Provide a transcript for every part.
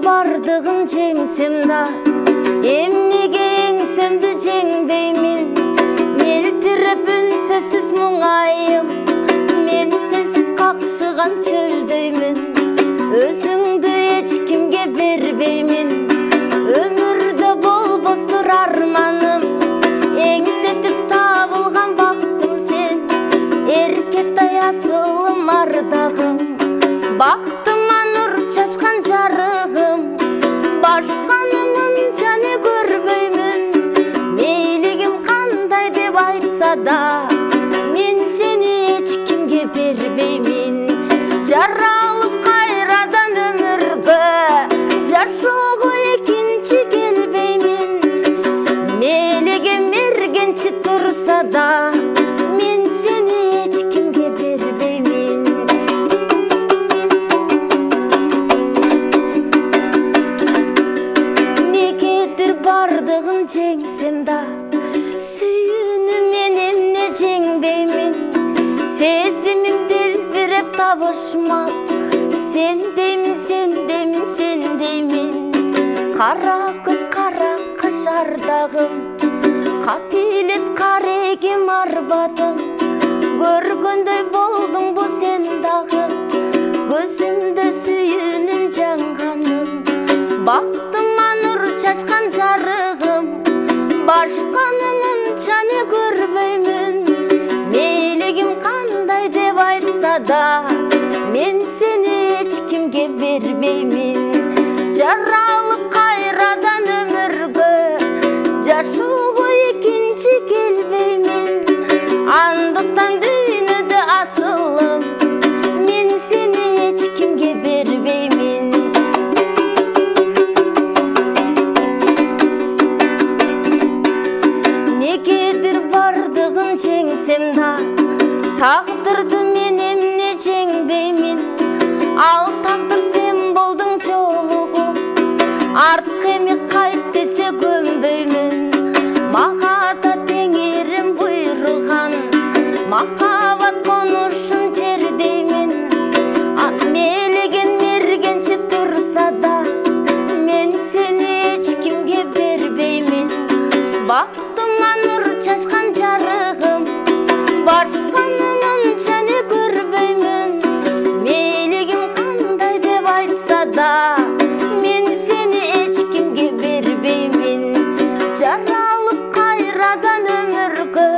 бардығын жеңсем да, эмнеге еңсемді жеңбеймін. Мелтіріп үнсіз мұңайым, мен сенсіз қақшыған чөлдеймін. Өзіңді ешкімге бербеймін, өмірді болбостыр арманым. Еңсетіп табылған бақтым сен, еркетай асылым ардағым. Бақтыма нұр чачқан жарығым, башқанымын және көрбеймін. Мейлігім қандай деп айтса да, мен сені ешкімге бербеймін. Жаралып қайрадан өміргі, жашуға екінші келбеймін. Мейлігім мергенші тұрса да, мен сені ешкімге бербеймін. Некедір бардығын жеңсем да, сүйінімен емне жеңбеймін. Сезімім делбіреп табышмақ, сендеймін, сендеймін, сендеймін. Қара көз, қара қаш ардағым, қапилет қарегем арбадың. Көргендай болдың бұл сен дағы, көзімді сүйінің жаңғаның. Бақтыма нұр чачқан жарығым, башқанымын және көрбеймін. Мейлігім қандай деп айтса да, мен сені ешкімге бербеймін. Жаралып қайрадан өміргі, жашуға екінші келбеймін. Андықтан дүйнөдө асылым, мен сені ешкімге бербеймін. Некедір бардығын жеңсем да, тағдырды мен емне жеңбеймін. Ал тағдыр сен болдың жолығым, артық еме қайт десе көнбеймін. Маға да теңерім бұйырған, махаббат қонышын жердеймін. Мейлеген мергенші тұрса да, мен сені ешкімге бербеймін. Бақтыма нұр чачқан жарығым, башқанымын және көрбеймін. Мейлігім қандай деп айтса да, мен сені ешкімге бербеймін. Жаралып қайрадан өміргі,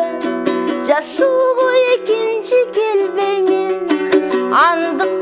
жашуға екінші келбеймін. Андық